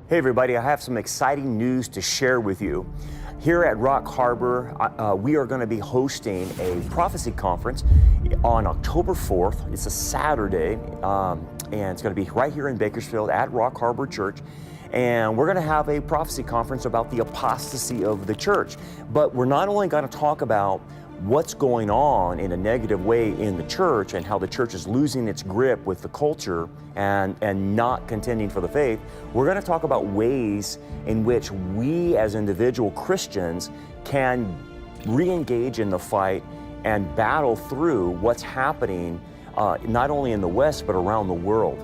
Hey everybody, I have some exciting news to share with you. Here at Rock Harbor, we are going to be hosting a prophecy conference on October 4th. It's a Saturday, and it's going to be right here in Bakersfield at Rock Harbor Church. And we're going to have a prophecy conference about the apostasy of the church. But we're not only going to talk about what's going on in a negative way in the church and how the church is losing its grip with the culture and not contending for the faith. We're going to talk about ways in which we as individual Christians can re-engage in the fight and battle through what's happening not only in the West but around the world.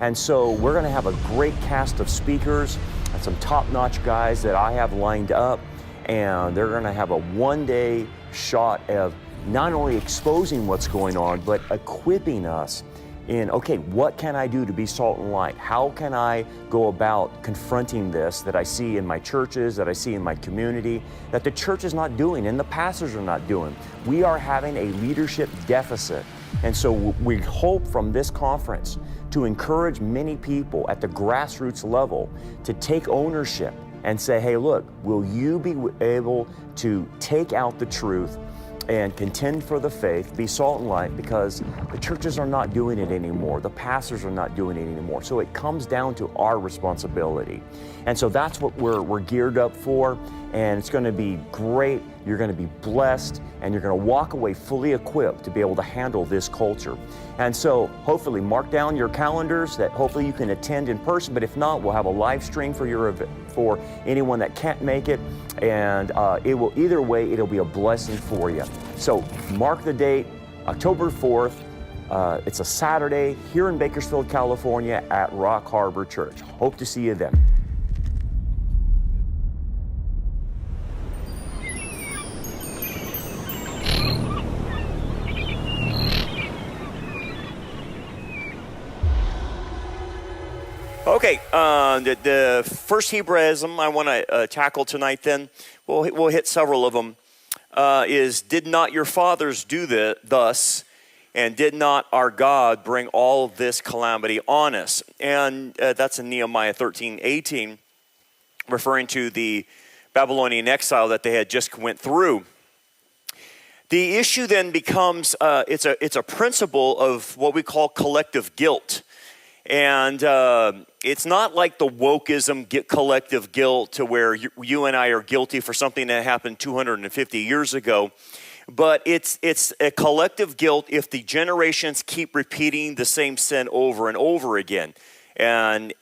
And so we're going to have a great cast of speakers and some top-notch guys that I have lined up, and they're going to have a one-day shot of not only exposing what's going on, but equipping us in, okay, what can I do to be salt and light? How can I go about confronting this that I see in my churches, that I see in my community, that the church is not doing and the pastors are not doing? We are having a leadership deficit. And so we hope from this conference to encourage many people at the grassroots level to take ownership and say, hey, look, will you be able to take out the truth and contend for the faith, be salt and light, because the churches are not doing it anymore. The pastors are not doing it anymore. So it comes down to our responsibility. And so that's what we're geared up for, and it's going to be great. You're going to be blessed, and you're going to walk away fully equipped to be able to handle this culture. And so hopefully mark down your calendars that hopefully you can attend in person, but if not, we'll have a live stream for anyone that can't make it, and either way, it'll be a blessing for you. So mark the date, October 4th. It's a Saturday here in Bakersfield, California at Rock Harbor Church. Hope to see you then. Okay, the first Hebraism I want to tackle tonight then, we'll hit several of them, is, did not your fathers do thus, and did not our God bring all this calamity on us? And that's in Nehemiah 13:18, referring to the Babylonian exile that they had just went through. The issue then becomes, it's a principle of what we call collective guilt. And it's not like the wokeism collective guilt to where you and I are guilty for something that happened 250 years ago. But it's a collective guilt if the generations keep repeating the same sin over and over again. And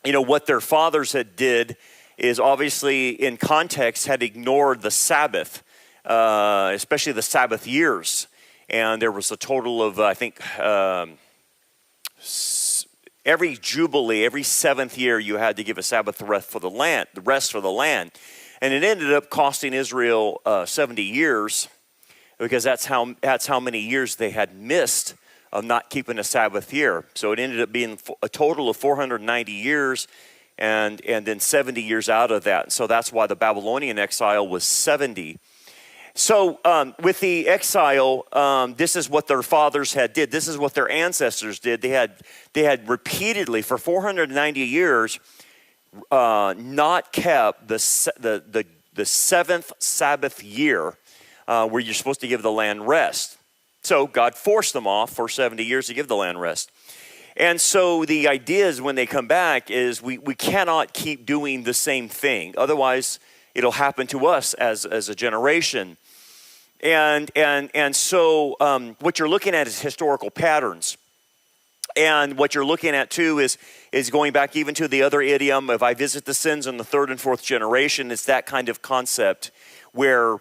what their fathers had did is obviously in context had ignored the Sabbath, especially the Sabbath years. And there was a total of, I think, every Jubilee, every seventh year, you had to give a Sabbath rest for the land, and it ended up costing Israel 70 years, because that's how many years they had missed of not keeping a Sabbath year. So it ended up being a total of 490 years, and then 70 years out of that. So that's why the Babylonian exile was 70. So with the exile, this is what their fathers had did. This is what their ancestors did. They had repeatedly for 490 years not kept the seventh Sabbath year where you're supposed to give the land rest. So God forced them off for 70 years to give the land rest. And so the idea is when they come back is we cannot keep doing the same thing. Otherwise, it'll happen to us as a generation. And so what you're looking at is historical patterns. And what you're looking at too is going back even to the other idiom, if I visit the sins in the third and fourth generation, it's that kind of concept where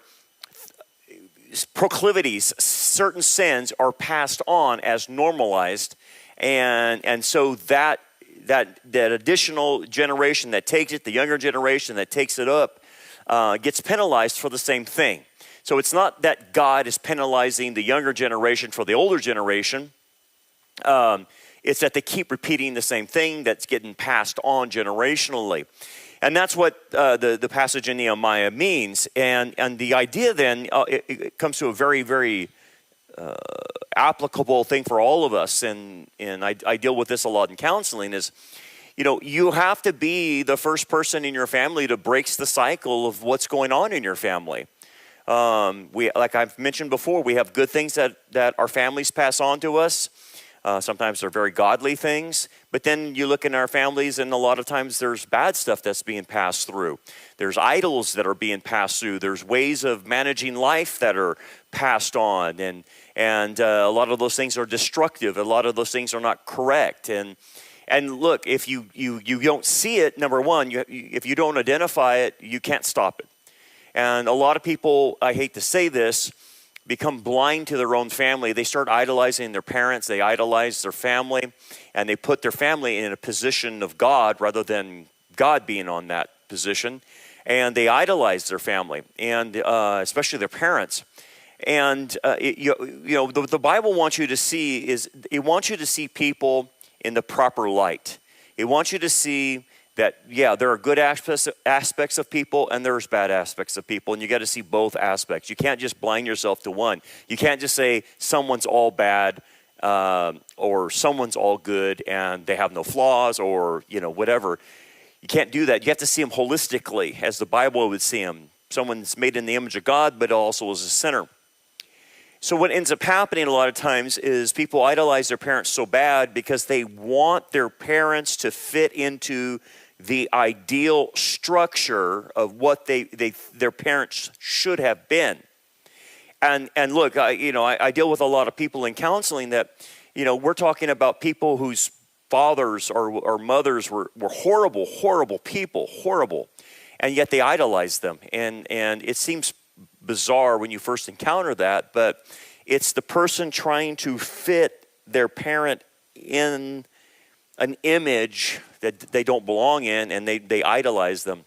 proclivities, certain sins are passed on as normalized. And so that additional generation that takes it, the younger generation that takes it up, gets penalized for the same thing. So it's not that God is penalizing the younger generation for the older generation. It's that they keep repeating the same thing that's getting passed on generationally. And that's what the passage in Nehemiah means. And the idea then, it comes to a very, very applicable thing for all of us. And I deal with this a lot in counseling is, you have to be the first person in your family to break the cycle of what's going on in your family. Like I've mentioned before, we have good things that our families pass on to us. Sometimes they're very godly things, but then you look in our families and a lot of times there's bad stuff that's being passed through. There's idols that are being passed through. There's ways of managing life that are passed on, and a lot of those things are destructive. A lot of those things are not correct. And look, if you don't see it, number one, if you don't identify it, you can't stop it. And a lot of people, I hate to say this, become blind to their own family. They start idolizing their parents, they idolize their family, and they put their family in a position of God rather than God being on that position. And they idolize their family, and especially their parents. And the Bible wants you to see it wants you to see people in the proper light. It wants you to see that, there are good aspects of people and there's bad aspects of people, and you got to see both aspects. You can't just blind yourself to one. You can't just say someone's all bad or someone's all good and they have no flaws or, whatever. You can't do that. You have to see them holistically, as the Bible would see them. Someone's made in the image of God, but also is a sinner. So what ends up happening a lot of times is people idolize their parents so bad because they want their parents to fit into the ideal structure of what their parents should have been. And look, I deal with a lot of people in counseling that, we're talking about people whose fathers or mothers were horrible, horrible people, horrible, and yet they idolize them. And it seems bizarre when you first encounter that, but it's the person trying to fit their parent in an image that they don't belong in, and they idolize them.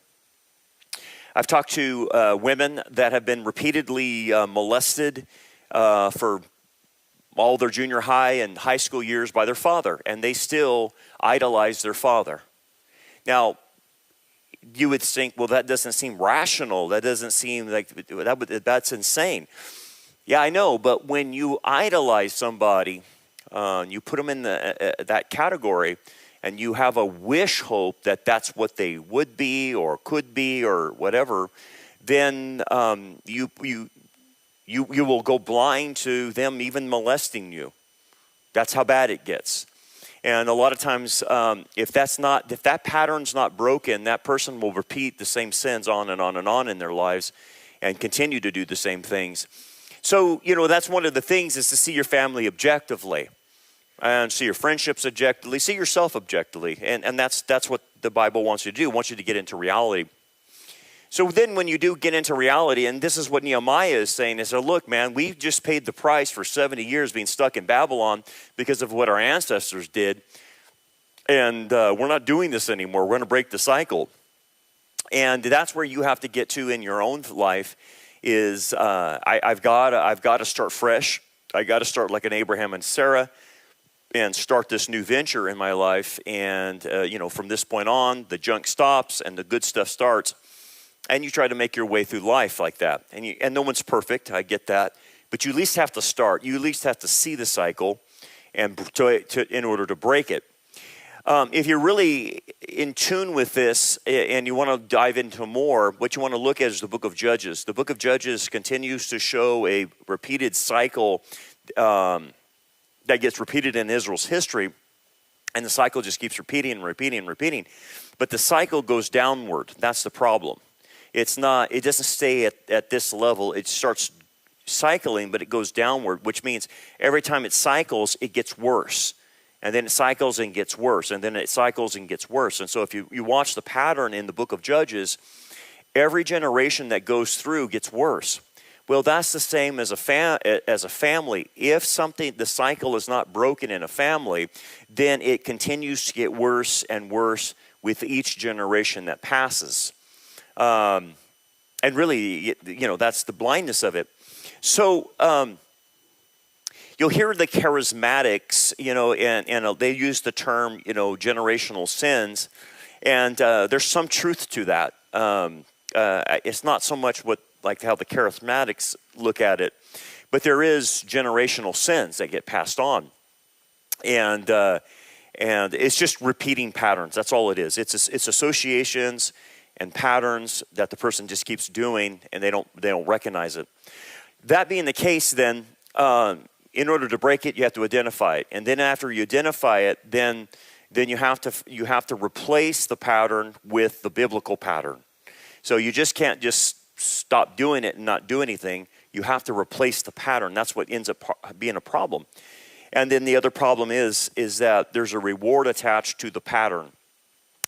I've talked to women that have been repeatedly molested for all their junior high and high school years by their father, and they still idolize their father. Now, you would think, well, that doesn't seem rational. That doesn't seem like that's insane. Yeah, I know, but when you idolize somebody, you put them in that category, and you have a wish hope that that's what they would be or could be or whatever, then you will go blind to them even molesting you. That's how bad it gets. And a lot of times, if that pattern's not broken, that person will repeat the same sins on and on and on in their lives and continue to do the same things. So, that's one of the things, is to see your family objectively and see your friendships objectively, see yourself objectively. And that's what the Bible wants you to do. It wants you to get into reality. So then when you do get into reality, and this is what Nehemiah is saying, is, look, man, we've just paid the price for 70 years being stuck in Babylon because of what our ancestors did. And we're not doing this anymore. We're going to break the cycle. And that's where you have to get to in your own life, is I've got to start fresh. I got to start like an Abraham and Sarah and start this new venture in my life. And, from this point on, the junk stops and the good stuff starts. And you try to make your way through life like that. And no one's perfect, I get that. But you at least have to start. You at least have to see the cycle and in order to break it. If you're really in tune with this and you want to dive into more, what you want to look at is the book of Judges. The book of Judges continues to show a repeated cycle that gets repeated in Israel's history. And the cycle just keeps repeating and repeating and repeating. But the cycle goes downward. That's the problem. It doesn't stay at this level. It starts cycling, but it goes downward, which means every time it cycles, it gets worse. And then it cycles and gets worse. And then it cycles and gets worse. And so if you watch the pattern in the book of Judges, every generation that goes through gets worse. Well, that's the same as a family. If the cycle is not broken in a family, then it continues to get worse and worse with each generation that passes. And really, that's the blindness of it. So you'll hear the charismatics, and they use the term, generational sins. And there's some truth to that. It's not so much how the charismatics look at it, but there is generational sins that get passed on. And And it's just repeating patterns. That's all it is. It's associations and patterns that the person just keeps doing, and they don't recognize it. That being the case, then in order to break it, you have to identify it, and then after you identify it, then you have to replace the pattern with the biblical pattern. So you just can't just stop doing it and not do anything. You have to replace the pattern. That's what ends up being a problem. And then the other problem is that there's a reward attached to the pattern,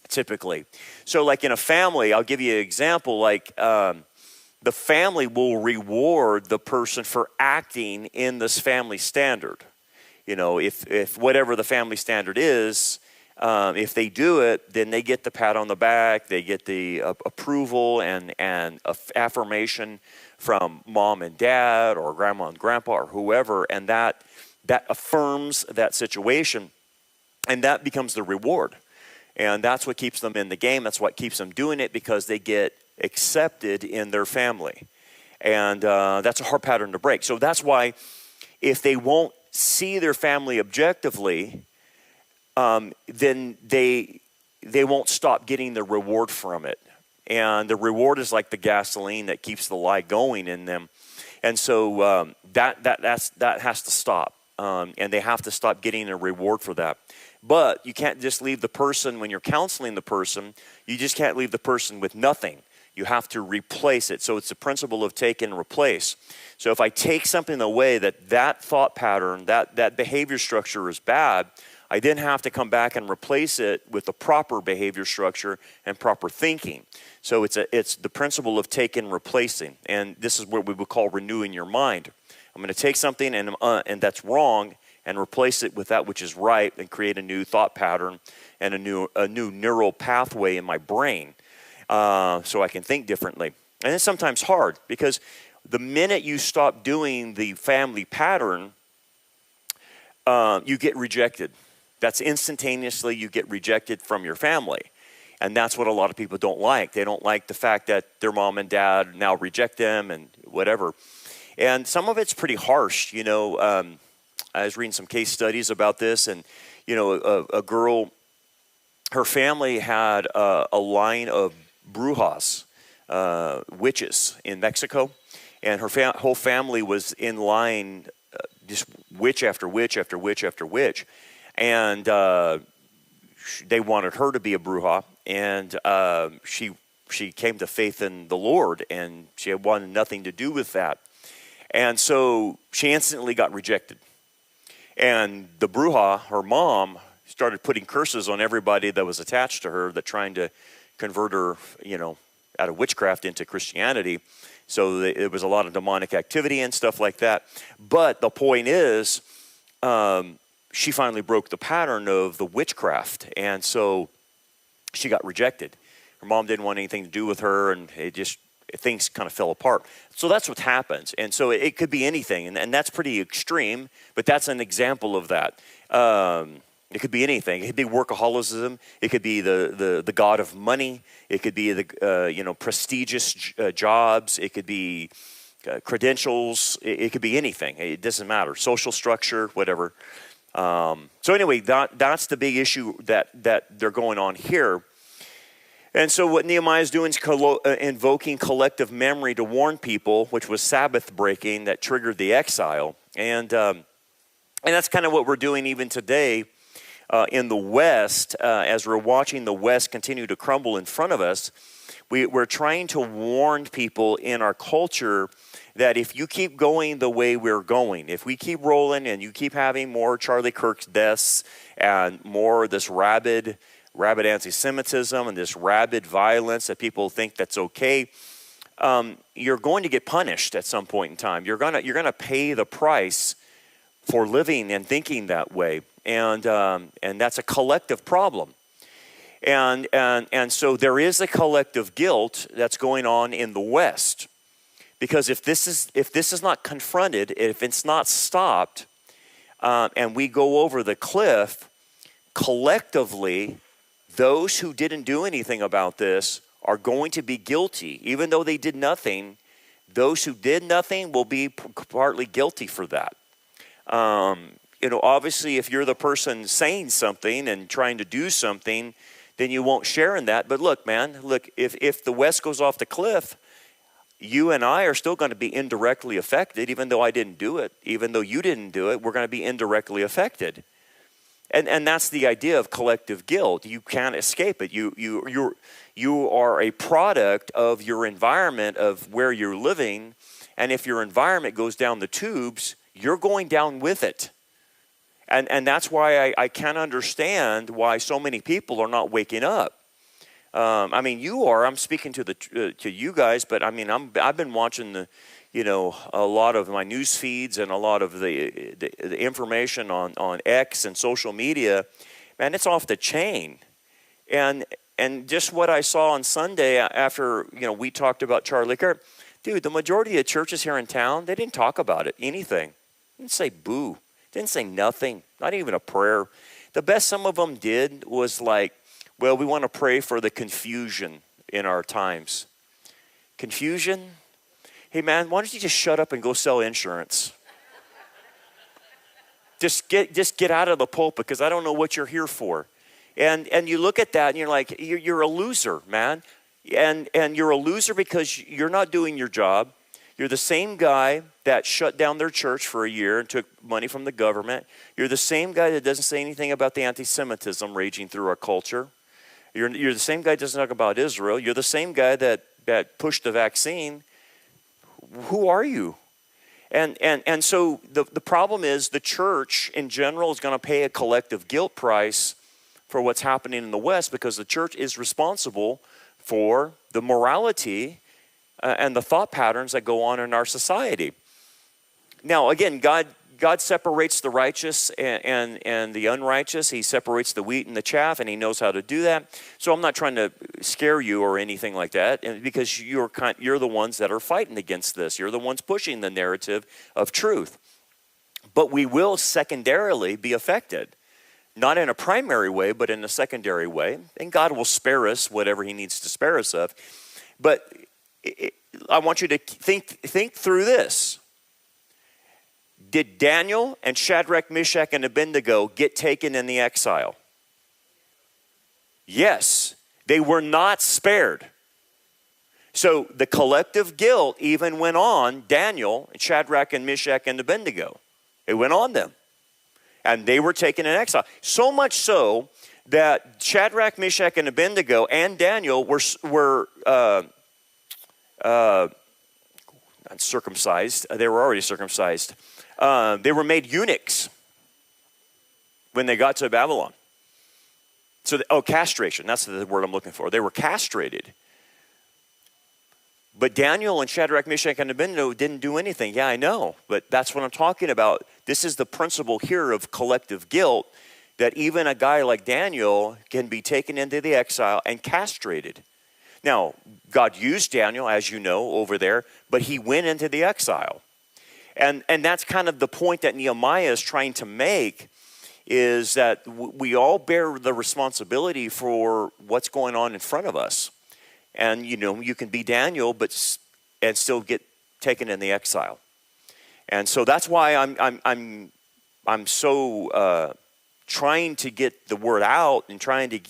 typically. So like in a family, I'll give you an example, like the family will reward the person for acting in this family standard. You know, if whatever the family standard is, if they do it, then they get the pat on the back, they get the approval and affirmation from mom and dad or grandma and grandpa or whoever, and that affirms that situation, and that becomes the reward. And that's what keeps them in the game. That's what keeps them doing it, because they get accepted in their family. And that's a hard pattern to break. So that's why if they won't see their family objectively, then they won't stop getting the reward from it. And the reward is like the gasoline that keeps the lie going in them. And so that has to stop. And they have to stop getting a reward for that. But you can't just leave the person, when you're counseling the person, you just can't leave the person with nothing. You have to replace it. So it's the principle of take and replace. So if I take something away that thought pattern, that behavior structure is bad, I then have to come back and replace it with the proper behavior structure and proper thinking. So it's the principle of take and replacing. And this is what we would call renewing your mind. I'm going to take something and that's wrong and replace it with that which is right, and create a new thought pattern and a new neural pathway in my brain, so I can think differently. And it's sometimes hard, because the minute you stop doing the family pattern, you get rejected. That's instantaneously, you get rejected from your family. And that's what a lot of people don't like. They don't like the fact that their mom and dad now reject them and whatever. And some of it's pretty harsh. You know, I was reading some case studies about this, and, you know, a girl, her family had a line of brujas, witches in Mexico, and her whole family was in line, just witch after witch after witch after witch. And they wanted her to be a bruja, and she came to faith in the Lord, and she had wanted nothing to do with that. And so she instantly got rejected. And the bruja, her mom, started putting curses on everybody that was attached to her, that trying to convert her, you know, out of witchcraft into Christianity. So it was a lot of demonic activity and stuff like that. But the point is, she finally broke the pattern of the witchcraft, and so she got rejected. Her mom didn't want anything to do with her, and things kind of fell apart. So that's what happens. And so it could be anything, and that's pretty extreme, but that's an example of that. It could be anything. It could be workaholism. It could be the god of money. It could be the prestigious jobs. It could be credentials. It could be anything. It doesn't matter. Social structure, whatever. So anyway, that's the big issue that they're going on here. And so what Nehemiah is doing is invoking collective memory to warn people, which was Sabbath breaking that triggered the exile. And that's kind of what we're doing even today in the West, as we're watching the West continue to crumble in front of us. We're trying to warn people in our culture that if you keep going the way we're going, if we keep rolling and you keep having more Charlie Kirk's deaths and more of this rabid anti-Semitism and this rabid violence that people think that's okay, you're going to get punished at some point in time. You're gonna pay the price for living and thinking that way, and that's a collective problem. And so there is a collective guilt that's going on in the West, because if this is not confronted, if it's not stopped, and we go over the cliff, collectively, those who didn't do anything about this are going to be guilty. Even though they did nothing, those who did nothing will be partly guilty for that. obviously if you're the person saying something and trying to do something, then you won't share in that. But look, man, if the West goes off the cliff, you and I are still going to be indirectly affected, even though I didn't do it, even though you didn't do it, we're going to be indirectly affected. And that's the idea of collective guilt. You can't escape it. You are a product of your environment, of where you're living, and if your environment goes down the tubes, you're going down with it. And that's why I can't understand why so many people are not waking up. I mean, you are. I'm speaking to you guys, but I mean, I've been watching a lot of my news feeds and a lot of the information on X and social media. Man, it's off the chain. And just what I saw on Sunday after we talked about Charlie Kirk, dude, the majority of churches here in town, they didn't talk about it, anything. They didn't say boo. Didn't say nothing, not even a prayer. The best some of them did was like, well, we want to pray for the confusion in our times. Confusion? Hey, man, why don't you just shut up and go sell insurance? Just get out of the pulpit, because I don't know what you're here for. And you look at that and you're like, you're a loser, man. And you're a loser because you're not doing your job. You're the same guy that shut down their church for a year and took money from the government. You're the same guy that doesn't say anything about the anti-Semitism raging through our culture. You're the same guy that doesn't talk about Israel. You're the same guy that pushed the vaccine. Who are you? And so the problem is the church in general is going to pay a collective guilt price for what's happening in the West, because the church is responsible for the morality and the thought patterns that go on in our society. Now, again, God separates the righteous and the unrighteous. He separates the wheat and the chaff, and he knows how to do that. So I'm not trying to scare you or anything like that, because you're the ones that are fighting against this. You're the ones pushing the narrative of truth. But we will secondarily be affected. Not in a primary way, but in a secondary way. And God will spare us whatever he needs to spare us of. But I want you to think through this. Did Daniel and Shadrach, Meshach, and Abednego get taken in the exile? Yes, they were not spared. So the collective guilt even went on Daniel, Shadrach, and Meshach, and Abednego. It went on them. And they were taken in exile. So much so that Shadrach, Meshach, and Abednego and Daniel were not circumcised. They were already circumcised. They were made eunuchs when they got to Babylon. So, castration. That's the word I'm looking for. They were castrated. But Daniel and Shadrach, Meshach, and Abednego didn't do anything. Yeah, I know. But that's what I'm talking about. This is the principle here of collective guilt, that even a guy like Daniel can be taken into the exile and castrated. Now, God used Daniel, as you know, over there, but he went into the exile. And that's kind of the point that Nehemiah is trying to make, is that we all bear the responsibility for what's going on in front of us. And, you can be Daniel, and still get taken in the exile. And so that's why I'm so trying to get the word out and trying to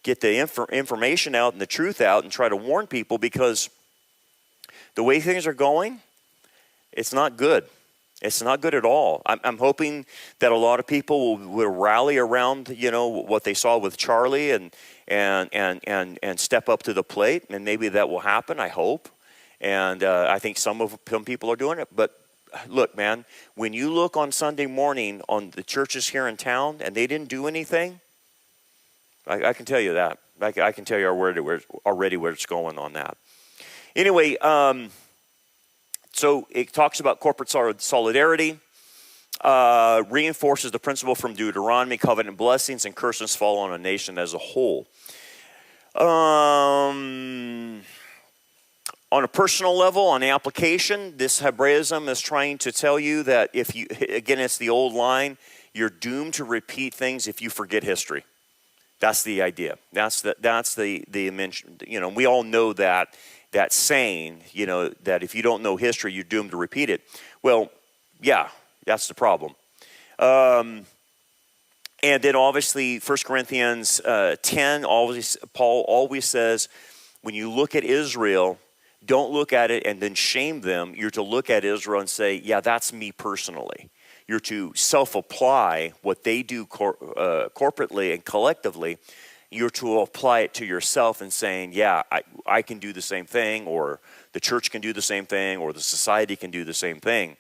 get the information out and the truth out and try to warn people, because the way things are going, it's not good. It's not good at all. I'm hoping that a lot of people will rally around, what they saw with Charlie and step up to the plate, and maybe that will happen. I hope, and I think some people are doing it. But look, man, when you look on Sunday morning on the churches here in town and they didn't do anything, I can tell you that. I can tell you already where it's going on that. Anyway. So it talks about corporate solidarity, reinforces the principle from Deuteronomy, covenant blessings and curses fall on a nation as a whole. On a personal level, on the application, this Hebraism is trying to tell you that it's the old line, you're doomed to repeat things if you forget history. That's the idea. That's the mention. We all know that saying, that if you don't know history, you're doomed to repeat it. Well, yeah, that's the problem. And then obviously 1 Corinthians 10, Paul always says, when you look at Israel, don't look at it and then shame them. You're to look at Israel and say, yeah, that's me personally. You're to self-apply what they do corporately and collectively. You're to apply it to yourself and saying, yeah, I can do the same thing, or the church can do the same thing, or the society can do the same thing.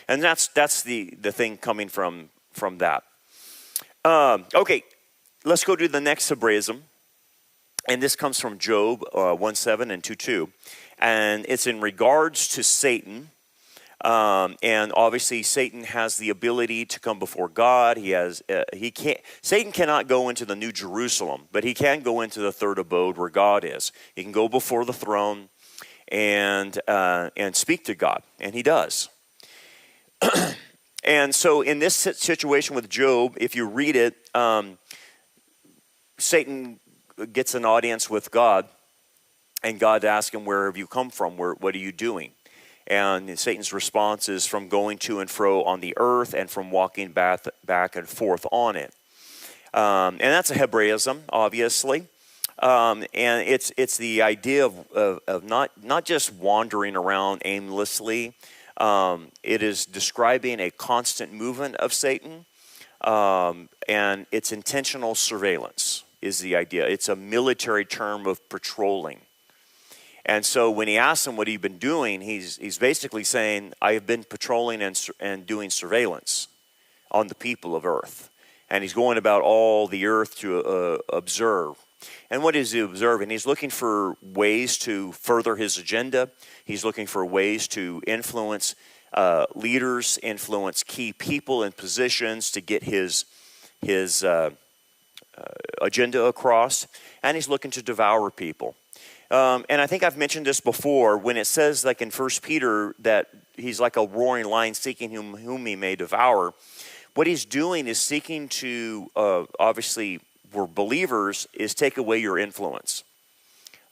And that's the thing coming from that. Okay, let's go to the next Hebraism. And this comes from Job 1:7 and 2:2. And it's in regards to Satan. And obviously Satan has the ability to come before God. Satan cannot go into the New Jerusalem, but he can go into the third abode where God is. He can go before the throne and speak to God, and he does. And so in this situation with Job, if you read it, Satan gets an audience with God, and God asks him, where have you come from? What are you doing? And Satan's response is from going to and fro on the earth and from walking back and forth on it. And that's a Hebraism, obviously. And it's the idea of not just wandering around aimlessly. It is describing a constant movement of Satan, and it's intentional surveillance is the idea. It's a military term of patrolling. And so when he asks him what he's been doing, he's basically saying, I have been patrolling and doing surveillance on the people of earth. And he's going about all the earth to observe. And what is he observing? He's looking for ways to further his agenda. He's looking for ways to influence leaders, influence key people in positions to get his agenda across. And he's looking to devour people. And I think I've mentioned this before, when it says, like in 1 Peter, that he's like a roaring lion seeking whom he may devour. What he's doing is seeking to, obviously, we're believers, is take away your influence.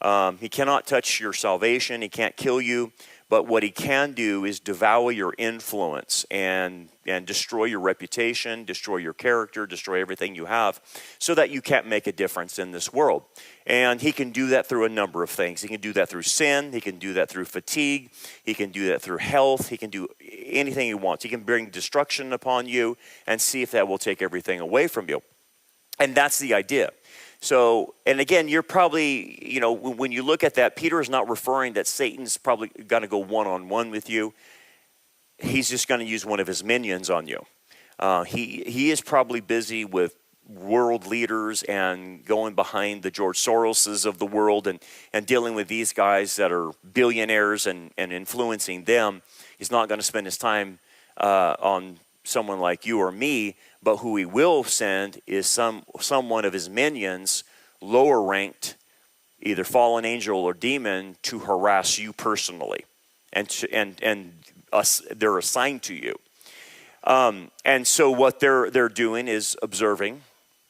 He cannot touch your salvation. He can't kill you. But what he can do is devour your influence and destroy your reputation, destroy your character, destroy everything you have, so that you can't make a difference in this world. And he can do that through a number of things. He can do that through sin. He can do that through fatigue. He can do that through health. He can do anything he wants. He can bring destruction upon you and see if that will take everything away from you. And that's the idea. So, and again, you're probably, when you look at that, Peter is not referring that Satan's probably going to go one-on-one with you. He's just going to use one of his minions on you. He is probably busy with world leaders and going behind the George Soroses of the world and dealing with these guys that are billionaires and influencing them. He's not going to spend his time on someone like you or me, but who he will send is someone of his minions, lower ranked, either fallen angel or demon, to harass you personally, and they're assigned to you. And so what they're doing is observing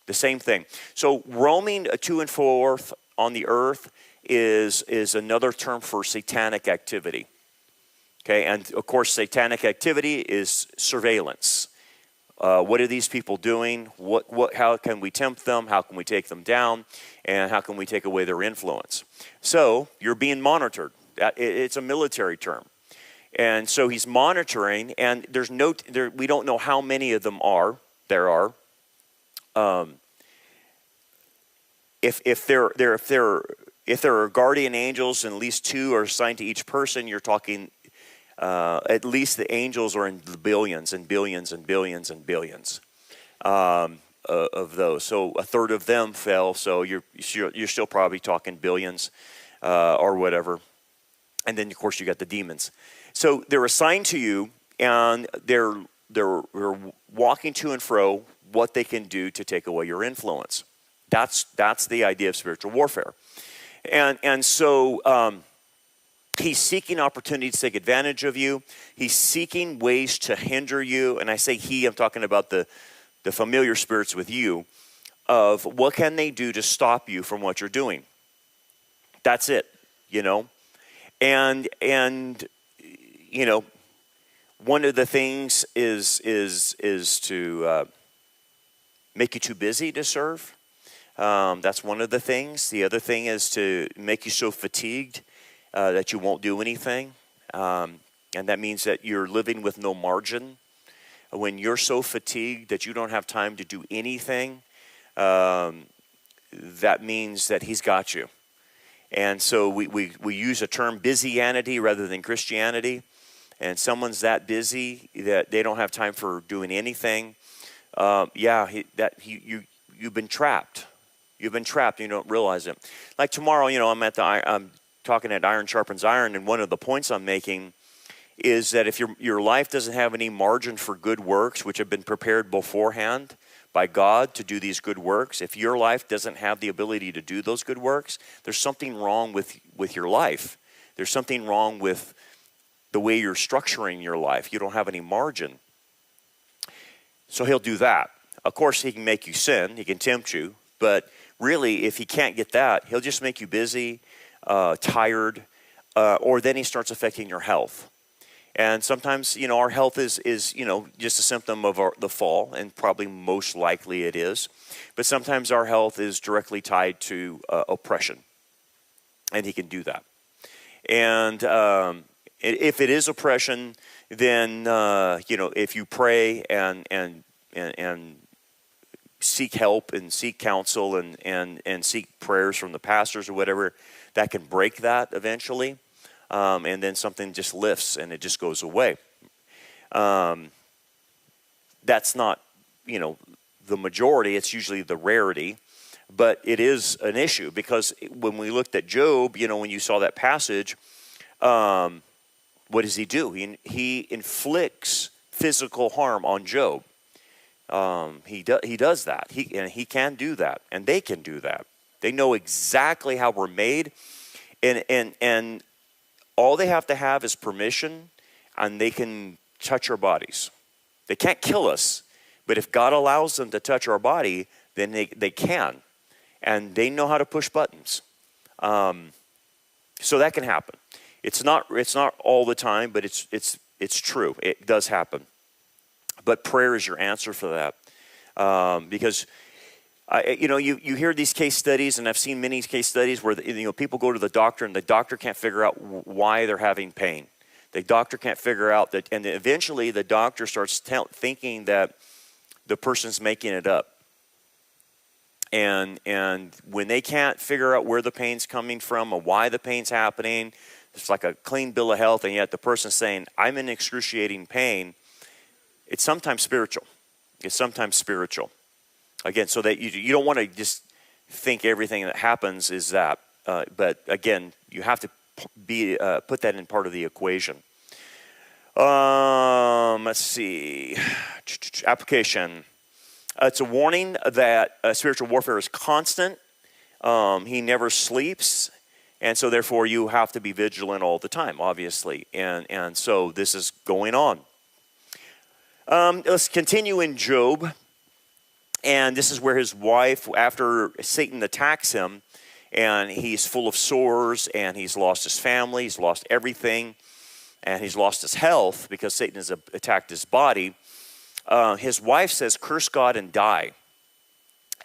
the same thing. So roaming to and forth on the earth is another term for satanic activity. Okay, and of course, satanic activity is surveillance. What are these people doing? How can we tempt them? How can we take them down? And how can we take away their influence? So you're being monitored. It's a military term. And so he's monitoring, and we don't know how many of them there are. If there are guardian angels and at least 2 are assigned to each person, you're talking at least the angels are in the billions and billions and billions and billions of those. So a third of them fell. So you're still probably talking billions or whatever. And then of course you got the demons. So they're assigned to you, and they're walking to and fro what they can do to take away your influence. That's the idea of spiritual warfare, and so. He's seeking opportunities to take advantage of you. He's seeking ways to hinder you. And I say he, I'm talking about the familiar spirits with you, of what can they do to stop you from what you're doing. That's it, And One of the things is to make you too busy to serve. That's one of the things. The other thing is to make you so fatigued that you won't do anything. And that means that you're living with no margin. When you're so fatigued that you don't have time to do anything, that means that he's got you. And so we use a term busianity rather than Christianity. And someone's that busy that they don't have time for doing anything. You've been trapped. You've been trapped. You don't realize it. Like tomorrow, I'm talking at Iron Sharpens Iron, and one of the points I'm making is that if your life doesn't have any margin for good works, which have been prepared beforehand by God to do these good works, if your life doesn't have the ability to do those good works, there's something wrong with your life. There's something wrong with the way you're structuring your life. You don't have any margin. So he'll do that. Of course, he can make you sin. He can tempt you. But really, if he can't get that, he'll just make you busy, tired, or then he starts affecting your health. And sometimes, our health is just a symptom of the fall, and probably most likely it is. But sometimes our health is directly tied to oppression, and he can do that. And if it is oppression, then if you pray and seek help and seek counsel and seek prayers from the pastors or whatever, that can break that eventually. And then something just lifts and it just goes away. That's not, the majority. It's usually the rarity. But it is an issue because when we looked at Job, when you saw that passage, what does he do? He inflicts physical harm on Job. He does that. He can do that, and they can do that. They know exactly how we're made, and all they have to have is permission, and they can touch our bodies. They can't kill us, but if God allows them to touch our body, then they can, and they know how to push buttons. So that can happen. It's not all the time, but it's true. It does happen. But prayer is your answer for that, because you hear these case studies, and I've seen many case studies where people go to the doctor and the doctor can't figure out why they're having pain. The doctor can't figure out that, and eventually the doctor starts thinking that the person's making it up. And when they can't figure out where the pain's coming from or why the pain's happening, it's like a clean bill of health, and yet the person's saying, I'm in excruciating pain. It's sometimes spiritual. Again, so that you don't want to just think everything that happens is that. But again, you have to put that in part of the equation. Let's see. Application. It's a warning that spiritual warfare is constant. He never sleeps. And so therefore you have to be vigilant all the time, obviously. And so this is going on. Let's continue in Job. And this is where his wife, after Satan attacks him, and he's full of sores, and he's lost his family, he's lost everything, and he's lost his health because Satan has attacked his body. His wife says, curse God and die.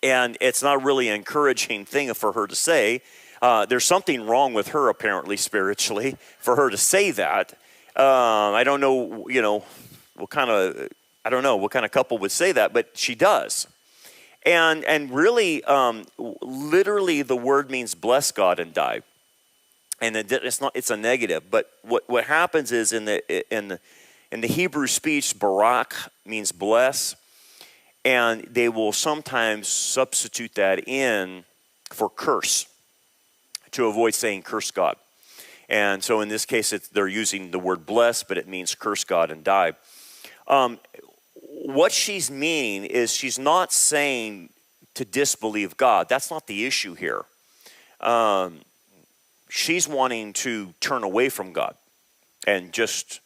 And it's not really an encouraging thing for her to say. There's something wrong with her, apparently, spiritually, for her to say that. I don't know, what kind of couple would say that, but she does. And really, literally, the word means bless God and die. And it's a negative. But what happens is in the Hebrew speech, barak means bless, and they will sometimes substitute that in for curse to avoid saying curse God. And so in this case, they're using the word bless, but it means curse God and die. What she's meaning is she's not saying to disbelieve God. That's not the issue here. She's wanting to turn away from God and just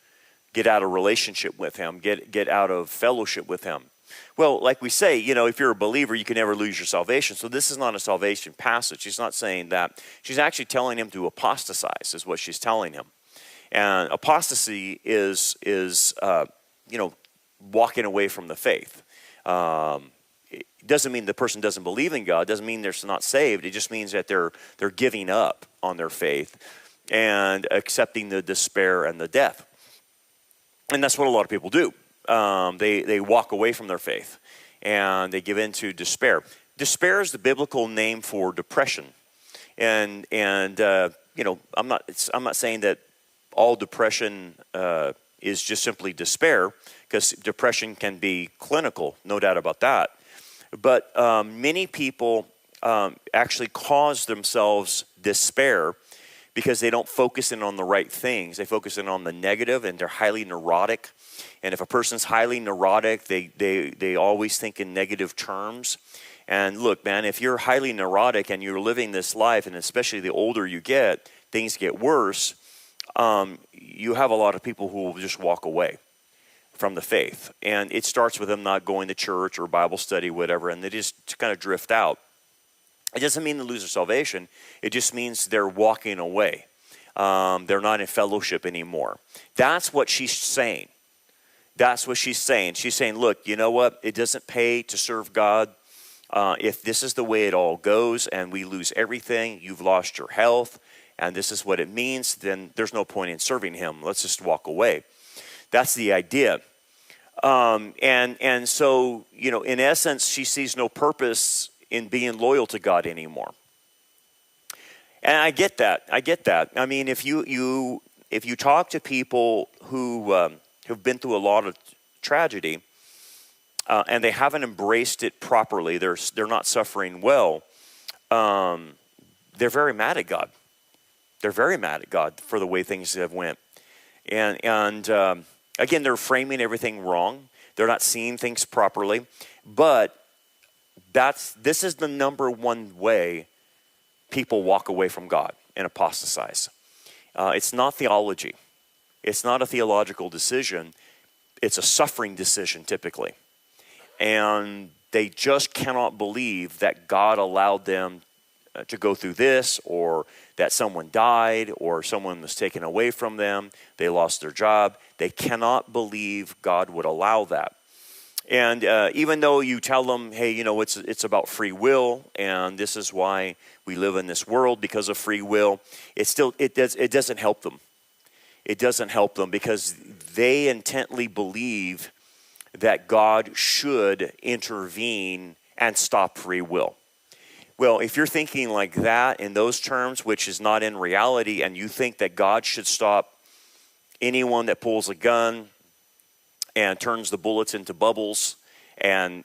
get out of relationship with him, get out of fellowship with him. Well, like we say, if you're a believer, you can never lose your salvation. So this is not a salvation passage. She's not saying that. She's actually telling him to apostatize is what she's telling him. And apostasy is walking away from the faith. It doesn't mean the person doesn't believe in God. It doesn't mean they're not saved. It just means that they're giving up on their faith and accepting the despair and the death. And that's what a lot of people do. They walk away from their faith and they give in to despair. Despair is the biblical name for depression. And I'm not saying that all depression is just simply despair, because depression can be clinical, no doubt about that. But many people actually cause themselves despair because they don't focus in on the right things. They focus in on the negative, and they're highly neurotic. And if a person's highly neurotic, they always think in negative terms. And look, man, if you're highly neurotic and you're living this life, and especially the older you get, things get worse, you have a lot of people who will just walk away from the faith. And it starts with them not going to church or Bible study, whatever, and they just kind of drift out. It doesn't mean they lose their salvation. It just means they're walking away. They're not in fellowship anymore. That's what she's saying. That's what she's saying. She's saying, look, you know what? It doesn't pay to serve God. If this is the way it all goes and we lose everything, you've lost your health, and this is what it means, then there's no point in serving him. Let's just walk away. That's the idea. And so, in essence, she sees no purpose in being loyal to God anymore. And I get that. I mean, if you talk to people who have been through a lot of tragedy, and they haven't embraced it properly, they're not suffering well, they're very mad at God. They're very mad at God for the way things have went. And again, they're framing everything wrong. They're not seeing things properly. But this is the number one way people walk away from God and apostatize. It's not theology. It's not a theological decision. It's a suffering decision, typically. And they just cannot believe that God allowed them to go through this, or that someone died, or someone was taken away from them. They lost their job. They cannot believe God would allow that. And even though you tell them, hey, it's about free will, and this is why we live in this world, because of free will, it doesn't help them. It doesn't help them, because they intently believe that God should intervene and stop free will. Well, if you're thinking like that in those terms, which is not in reality, and you think that God should stop anyone that pulls a gun and turns the bullets into bubbles,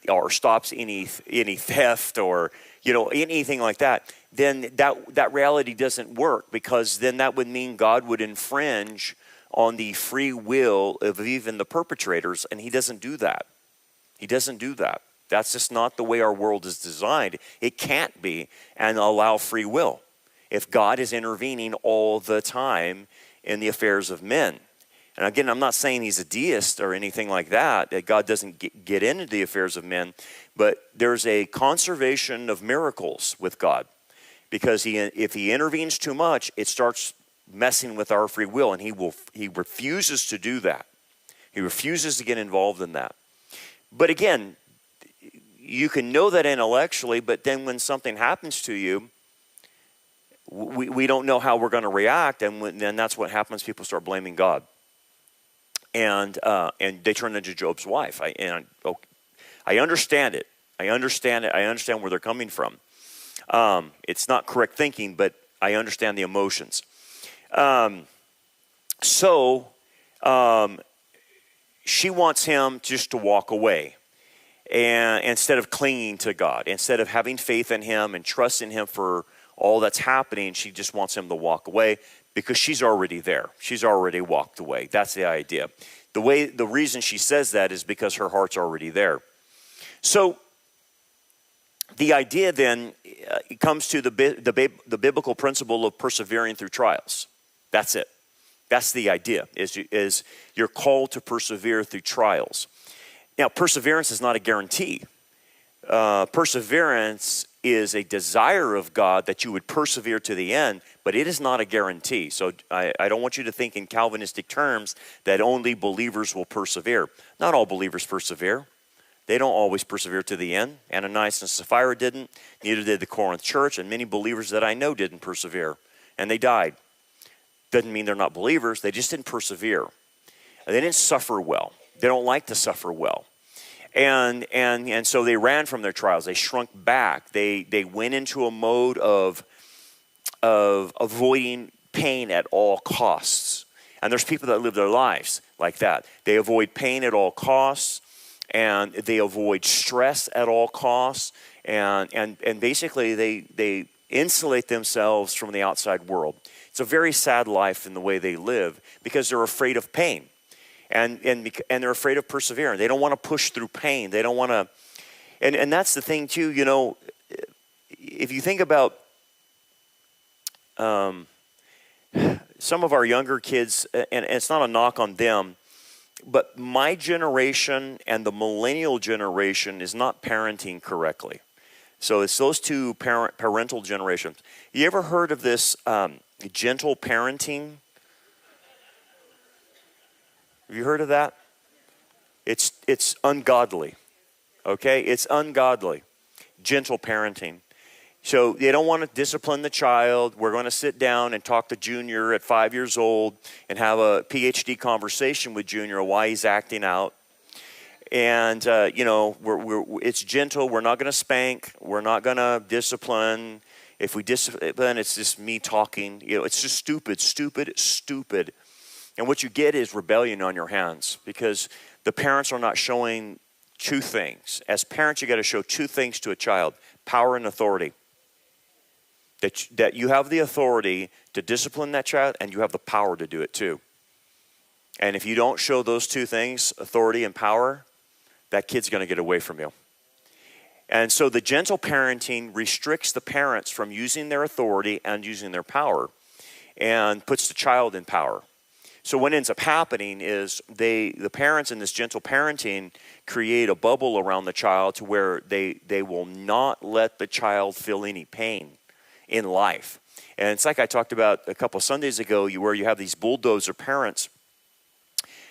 or stops any theft, or anything like that, then that reality doesn't work, because then that would mean God would infringe on the free will of even the perpetrators, and he doesn't do that. He doesn't do that. That's just not the way our world is designed. It can't be and allow free will if God is intervening all the time in the affairs of men. And again, I'm not saying he's a deist or anything like that God doesn't get into the affairs of men, but there's a conservation of miracles with God, because if he intervenes too much, it starts messing with our free will, and he refuses to do that. He refuses to get involved in that. But again, you can know that intellectually, but then when something happens to you, we don't know how we're going to react, and then that's what happens. People start blaming God, and they turn into Job's wife. I understand it. I understand it. I understand where they're coming from. It's not correct thinking, but I understand the emotions. So she wants him just to walk away, and instead of clinging to God, instead of having faith in him and trusting him for all that's happening, she just wants him to walk away, because she's already there. She's already walked away. That's the idea. The reason she says that is because her heart's already there. So the idea then it comes to the biblical principle of persevering through trials. That's it. That's the idea, is you're called to persevere through trials. Now, perseverance is not a guarantee. Perseverance is a desire of God that you would persevere to the end, but it is not a guarantee. So I don't want you to think in Calvinistic terms that only believers will persevere. Not all believers persevere. They don't always persevere to the end. Ananias and Sapphira didn't. Neither did the Corinth church, and many believers that I know didn't persevere, and they died. Doesn't mean they're not believers. They just didn't persevere. They didn't suffer well. They don't like to suffer well. And so they ran from their trials. They shrunk back. They went into a mode of avoiding pain at all costs. And there's people that live their lives like that. They avoid pain at all costs, and they avoid stress at all costs, and basically they insulate themselves from the outside world. It's a very sad life in the way they live because they're afraid of pain. And they're afraid of persevering. They don't want to push through pain. They don't want to, and that's the thing too, you know, if you think about some of our younger kids, and it's not a knock on them, but my generation and the millennial generation is not parenting correctly. So it's those two parental generations. You ever heard of this gentle parenting? Have you heard of that? It's ungodly, okay? It's ungodly. Gentle parenting. So they don't want to discipline the child. We're going to sit down and talk to Junior at 5 years old and have a PhD conversation with Junior on why he's acting out. And, you know, it's gentle. We're not going to spank. We're not going to discipline. If we discipline, it's just me talking. You know, it's just stupid. And what you get is rebellion on your hands because the parents are not showing two things. As parents, you got to show two things to a child: power and authority. That you have the authority to discipline that child, and you have the power to do it too. And if you don't show those two things, authority and power, that kid's going to get away from you. And so the gentle parenting restricts the parents from using their authority and using their power and puts the child in power. So what ends up happening is the parents in this gentle parenting create a bubble around the child to where they will not let the child feel any pain in life. And it's like I talked about a couple Sundays ago, where you have these bulldozer parents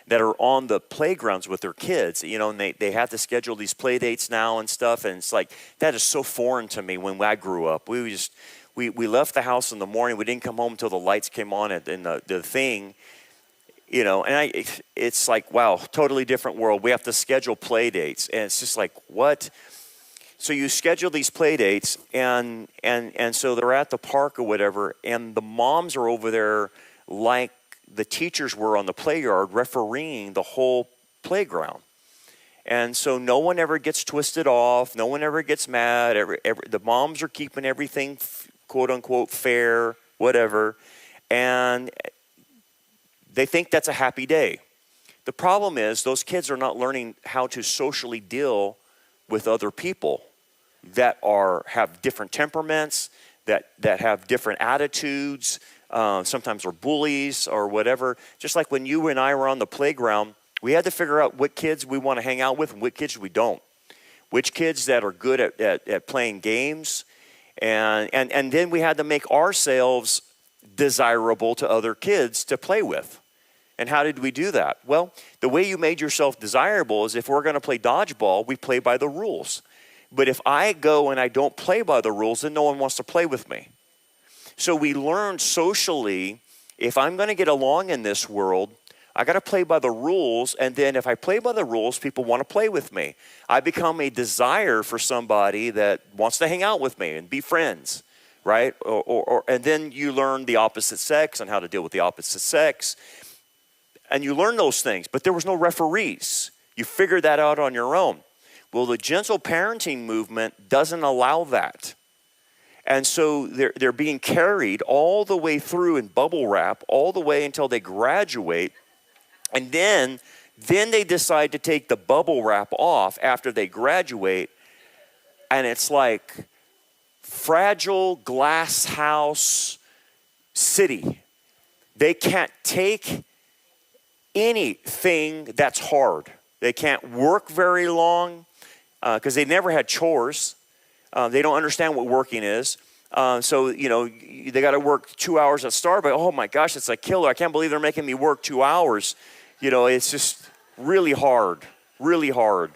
that are on the playgrounds with their kids, you know, and they have to schedule these play dates now and stuff. And it's like, that is so foreign to me when I grew up. We left the house in the morning. We didn't come home until the lights came on in the thing. You know, and it's like, wow, totally different world. We have to schedule play dates. And it's just like, what? So you schedule these play dates, and so they're at the park or whatever, and the moms are over there like the teachers were on the play yard refereeing the whole playground. And so no one ever gets twisted off. No one ever gets mad. The moms are keeping everything, quote unquote, fair, whatever. And they think that's a happy day. The problem is those kids are not learning how to socially deal with other people that have different temperaments, that have different attitudes, sometimes are bullies or whatever. Just like when you and I were on the playground, we had to figure out what kids we want to hang out with and what kids we don't. Which kids that are good at playing games, and then we had to make ourselves desirable to other kids to play with. And how did we do that? Well, the way you made yourself desirable is if we're going to play dodgeball, we play by the rules. But if I go and I don't play by the rules, then no one wants to play with me. So we learned socially, if I'm going to get along in this world, I got to play by the rules. And then if I play by the rules, people want to play with me. I become a desire for somebody that wants to hang out with me and be friends, right? And then you learn the opposite sex and how to deal with the opposite sex. And you learn those things, but there was no referees. You figured that out on your own. Well, the gentle parenting movement doesn't allow that. And so they're being carried all the way through in bubble wrap, all the way until they graduate. And then they decide to take the bubble wrap off after they graduate. And it's like fragile glass house city. They can't take anything that's hard. They can't work very long because they never had chores. They don't understand what working is. So, they got to work 2 hours at Starbucks. Oh my gosh, it's a killer. I can't believe they're making me work 2 hours. It's just really hard, really hard.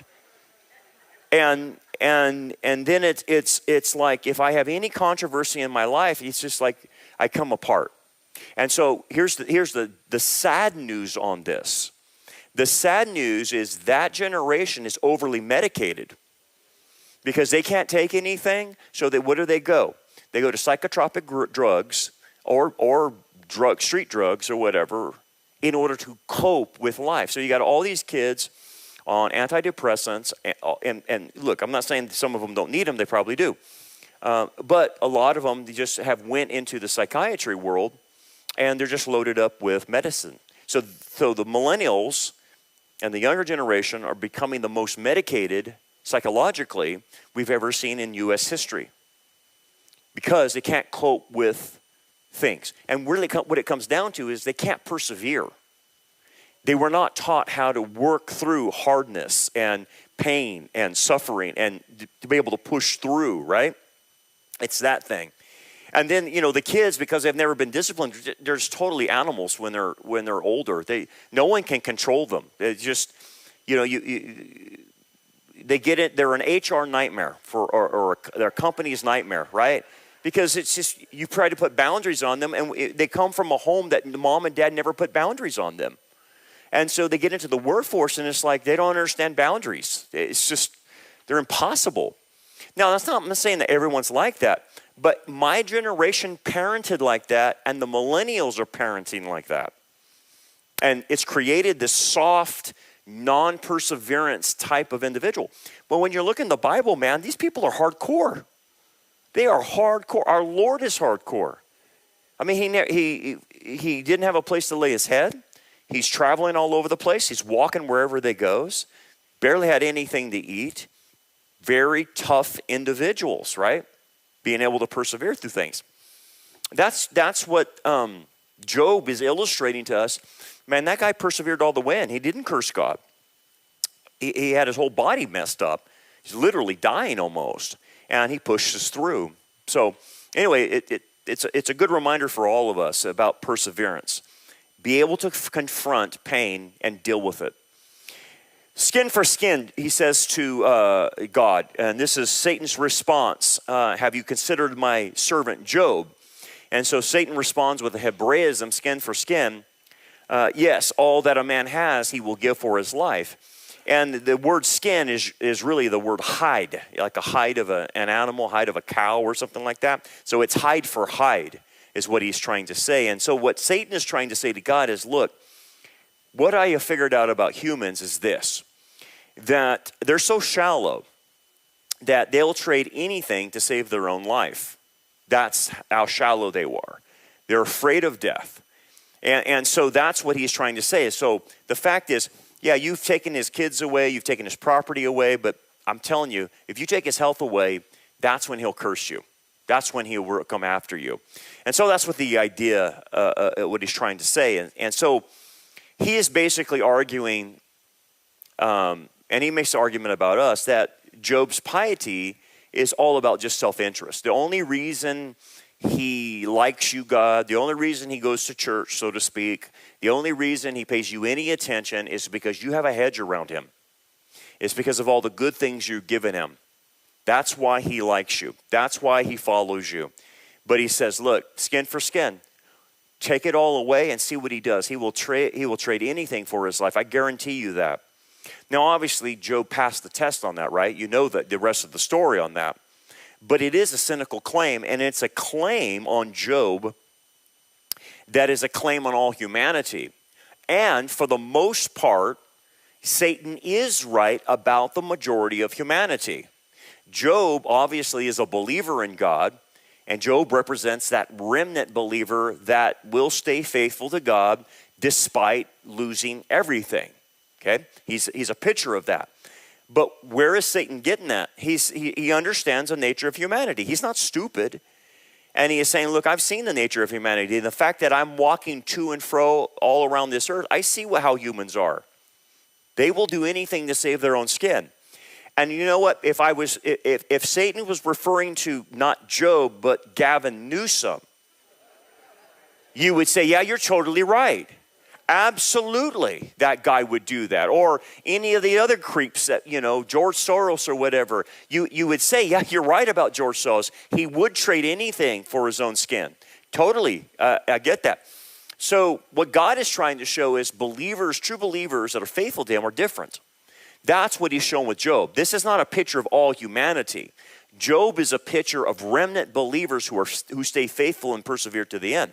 And then it's like, if I have any controversy in my life, it's just like I come apart. And so here's the sad news on this. The sad news is that generation is overly medicated because they can't take anything. So where do they go? They go to psychotropic drugs or street drugs or whatever in order to cope with life. So you got all these kids on antidepressants. And look, I'm not saying some of them don't need them. They probably do. But a lot of them, they just have went into the psychiatry world and they're just loaded up with medicine. So the millennials and the younger generation are becoming the most medicated psychologically we've ever seen in U.S. history because they can't cope with things. And really what it comes down to is they can't persevere. They were not taught how to work through hardness and pain and suffering and to be able to push through, right? It's that thing. And then, the kids, because they've never been disciplined, they're just totally animals when they're older. No one can control them. They just, they get it. They're an HR nightmare or their company's nightmare, right? Because it's just, you try to put boundaries on them, and they come from a home that mom and dad never put boundaries on them. And so they get into the workforce, and it's like they don't understand boundaries. It's just, they're impossible. Now, I'm not saying that everyone's like that, but my generation parented like that, and the millennials are parenting like that. And it's created this soft, non-perseverance type of individual. But when you're looking at the Bible, man, these people are hardcore. They are hardcore. Our Lord is hardcore. I mean, he didn't have a place to lay his head. He's traveling all over the place. He's walking wherever they goes. Barely had anything to eat. Very tough individuals, right? Being able to persevere through things. That's what Job is illustrating to us. Man, that guy persevered all the way, and he didn't curse God. He had his whole body messed up. He's literally dying almost, and he pushes through. So anyway, it's a good reminder for all of us about perseverance. Be able to confront pain and deal with it. Skin for skin, he says to God, and this is Satan's response. Have you considered my servant Job? And so Satan responds with a Hebraism, skin for skin. Yes, all that a man has, he will give for his life. And the word skin is really the word hide, like a hide of an animal, hide of a cow or something like that. So it's hide for hide is what he's trying to say. And so what Satan is trying to say to God is, look, what I have figured out about humans is this, that they're so shallow that they'll trade anything to save their own life. That's how shallow they are. They're afraid of death. And so that's what he's trying to say. So the fact is, yeah, you've taken his kids away, you've taken his property away, but I'm telling you, if you take his health away, that's when he'll curse you. That's when he'll come after you. And so that's what the idea, what he's trying to say. And so he is basically arguing, and he makes the argument about us, that Job's piety is all about just self-interest. The only reason he likes you, God, the only reason he goes to church, so to speak, the only reason he pays you any attention is because you have a hedge around him. It's because of all the good things you've given him. That's why he likes you. That's why he follows you. But he says, look, skin for skin. Take it all away and see what he does. He will trade anything for his life. I guarantee you that. Now, obviously, Job passed the test on that, right? You know the rest of the story on that. But it is a cynical claim, and it's a claim on Job that is a claim on all humanity. And for the most part, Satan is right about the majority of humanity. Job obviously is a believer in God, and Job represents that remnant believer that will stay faithful to God despite losing everything. Okay? He's a picture of that. But where is Satan getting at? He understands the nature of humanity. He's not stupid. And he is saying, look, I've seen the nature of humanity. The fact that I'm walking to and fro all around this earth, I see how humans are. They will do anything to save their own skin. And you know what? If Satan was referring to not Job, but Gavin Newsom, you would say, yeah, you're totally right. Absolutely, that guy would do that. Or any of the other creeps that, George Soros or whatever. You would say, yeah, you're right about George Soros. He would trade anything for his own skin. Totally, I get that. So what God is trying to show is believers, true believers that are faithful to him are different. That's what he's shown with Job. This is not a picture of all humanity. Job is a picture of remnant believers who stay faithful and persevere to the end.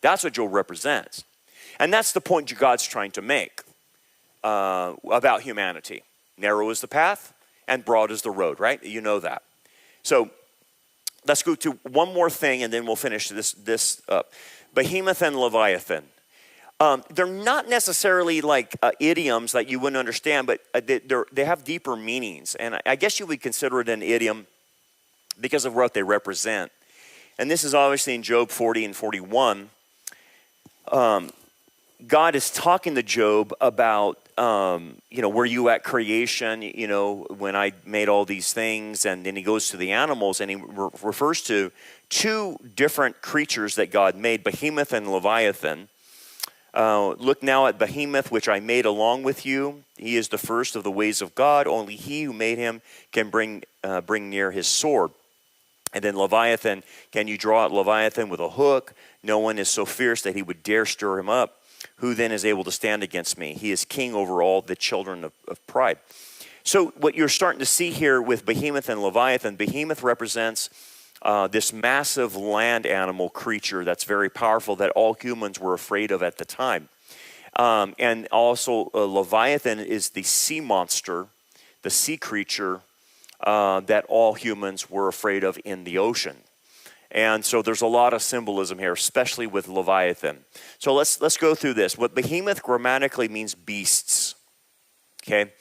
That's what Job represents. And that's the point God's trying to make about humanity. Narrow is the path and broad is the road, right? You know that. So let's go to one more thing and then we'll finish this up. Behemoth and Leviathan. They're not necessarily like idioms that you wouldn't understand, but they have deeper meanings. And I guess you would consider it an idiom because of what they represent. And this is obviously in Job 40 and 41. God is talking to Job about, were you at creation, when I made all these things? And then he goes to the animals and he refers to two different creatures that God made, Behemoth and Leviathan. Look now at Behemoth, which I made along with you. He is the first of the ways of God. Only he who made him can bring near his sword. And then Leviathan, can you draw out Leviathan with a hook? No one is so fierce that he would dare stir him up. Who then is able to stand against me? He is king over all the children of pride. So what you're starting to see here with Behemoth and Leviathan, Behemoth represents this massive land animal creature that's very powerful that all humans were afraid of at the time. And also Leviathan is the sea monster, the sea creature that all humans were afraid of in the ocean. And so there's a lot of symbolism here, especially with Leviathan. So let's go through this. What Behemoth grammatically means beasts, okay?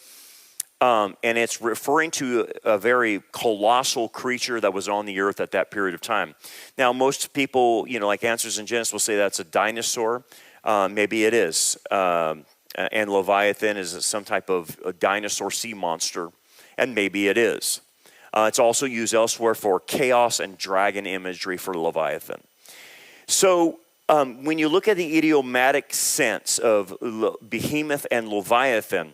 And it's referring to a very colossal creature that was on the earth at that period of time. Now, most people, like Answers in Genesis will say that's a dinosaur. Maybe it is. And Leviathan is some type of a dinosaur sea monster, and maybe it is. It's also used elsewhere for chaos and dragon imagery for Leviathan. So when you look at the idiomatic sense of Behemoth and Leviathan,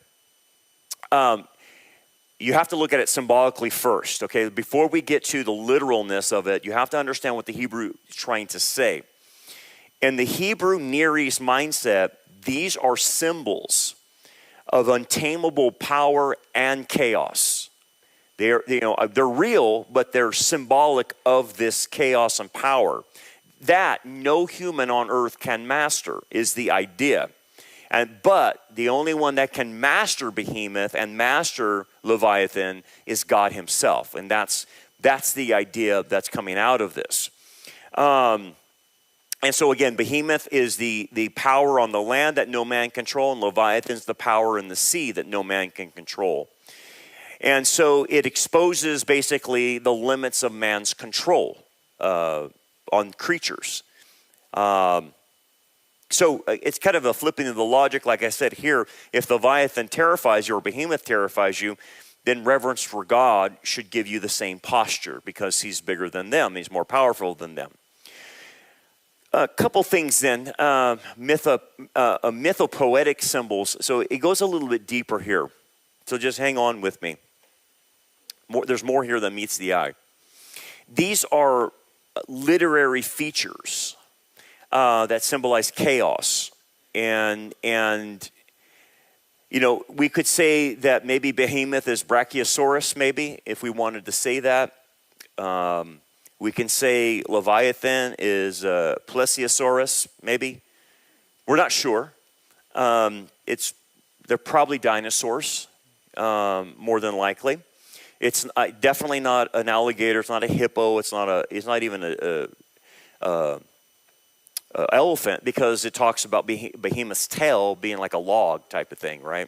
you have to look at it symbolically first, okay? Before we get to the literalness of it, you have to understand what the Hebrew is trying to say. In the Hebrew Near East mindset, these are symbols of untamable power and chaos. They're real, but they're symbolic of this chaos and power that no human on earth can master is the idea. But the only one that can master Behemoth and master Leviathan is God himself. And that's the idea that's coming out of this. And so again, Behemoth is the power on the land that no man can control, and Leviathan's the power in the sea that no man can control. And so it exposes basically the limits of man's control on creatures. So it's kind of a flipping of the logic. Like I said here, if Leviathan terrifies you or Behemoth terrifies you, then reverence for God should give you the same posture because he's bigger than them. He's more powerful than them. A couple things then, mythopoetic symbols. So it goes a little bit deeper here. So just hang on with me. There's more here than meets the eye. These are literary features that symbolize chaos. And we could say that maybe Behemoth is Brachiosaurus, maybe, if we wanted to say that. We can say Leviathan is Plesiosaurus, maybe. We're not sure. They're probably dinosaurs, more than likely. It's definitely not an alligator. It's not a hippo. It's not even a elephant, because it talks about Behemoth's tail being like a log type of thing, right?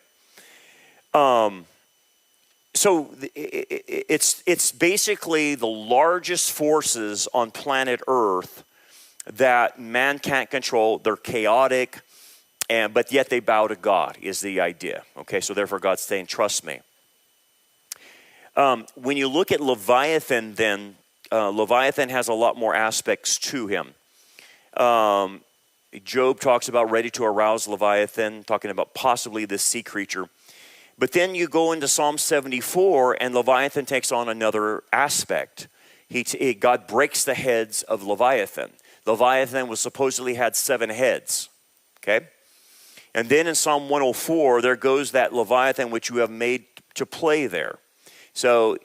So it's basically the largest forces on planet Earth that man can't control. They're chaotic, but yet they bow to God is the idea. Okay, so therefore God's saying, trust me. When you look at Leviathan, then Leviathan has a lot more aspects to him. Job talks about ready to arouse Leviathan, talking about possibly this sea creature. But then you go into Psalm 74, and Leviathan takes on another aspect. God breaks the heads of Leviathan. Leviathan was supposedly had 7 heads, okay? And then in Psalm 104, there goes that Leviathan which you have made to play there. So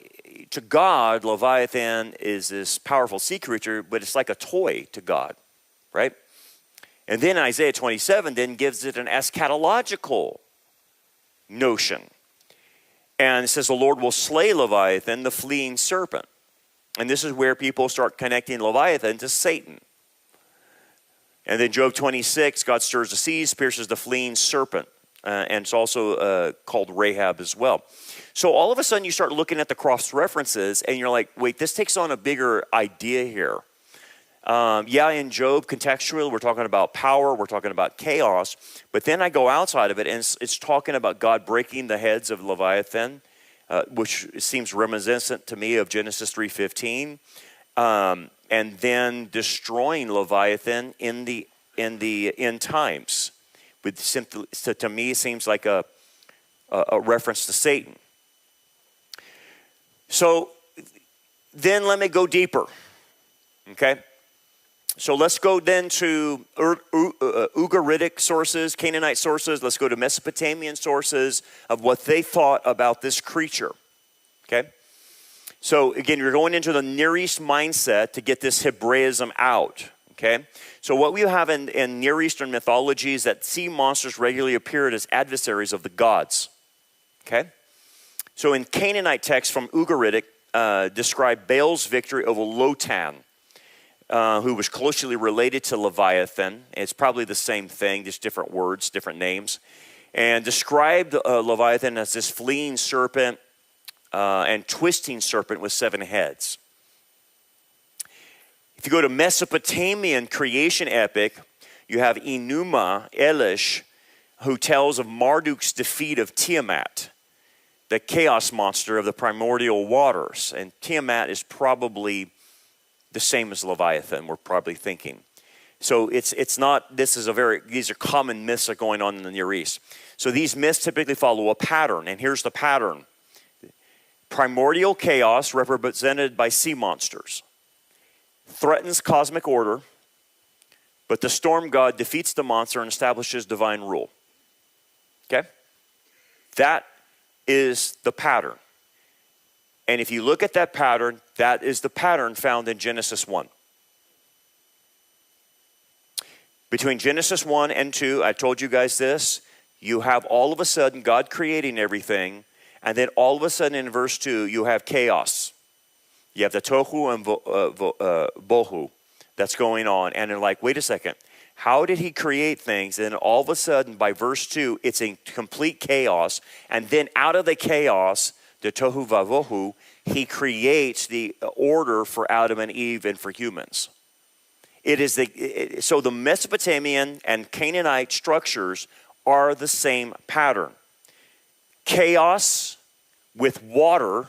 to God, Leviathan is this powerful sea creature, but it's like a toy to God, right? And then Isaiah 27 then gives it an eschatological notion. And it says the Lord will slay Leviathan, the fleeing serpent. And this is where people start connecting Leviathan to Satan. And then Job 26, God stirs the seas, pierces the fleeing serpent. And it's also called Rahab as well. So all of a sudden you start looking at the cross references and you're like, wait, this takes on a bigger idea here. In Job, contextually, we're talking about power, we're talking about chaos. But then I go outside of it and it's talking about God breaking the heads of Leviathan, which seems reminiscent to me of Genesis 3:15. And then destroying Leviathan in the end times. So to me, it seems like a reference to Satan. So then let me go deeper, okay? So let's go then to Ugaritic sources, Canaanite sources. Let's go to Mesopotamian sources of what they thought about this creature, okay? So again, you're going into the Near East mindset to get this Hebraism out, okay? So what we have in Near Eastern mythology is that sea monsters regularly appeared as adversaries of the gods, okay? So in Canaanite texts from Ugaritic, describe Baal's victory over Lotan, who was closely related to Leviathan. It's probably the same thing, just different words, different names. And described Leviathan as this fleeing serpent and twisting serpent with 7 heads. If you go to Mesopotamian creation epic, you have Enuma Elish, who tells of Marduk's defeat of Tiamat, the chaos monster of the primordial waters. And Tiamat is probably the same as Leviathan, we're probably thinking. So it's not, these are common myths that are going on in the Near East. So these myths typically follow a pattern, and here's the pattern. Primordial chaos, represented by sea monsters, threatens cosmic order, but the storm god defeats the monster and establishes divine rule. Okay? That is the pattern. And if you look at that pattern, that is the pattern found in Genesis 1. Between Genesis 1 and 2, I told you guys this, you have all of a sudden God creating everything, and then all of a sudden in verse 2, you have chaos. You have the tohu and bohu that's going on. And they're like, wait a second, how did he create things? And all of a sudden, by verse 2, it's in complete chaos. And then out of the chaos, the tohu vavohu, he creates the order for Adam and Eve and for humans. So the Mesopotamian and Canaanite structures are the same pattern. Chaos with water,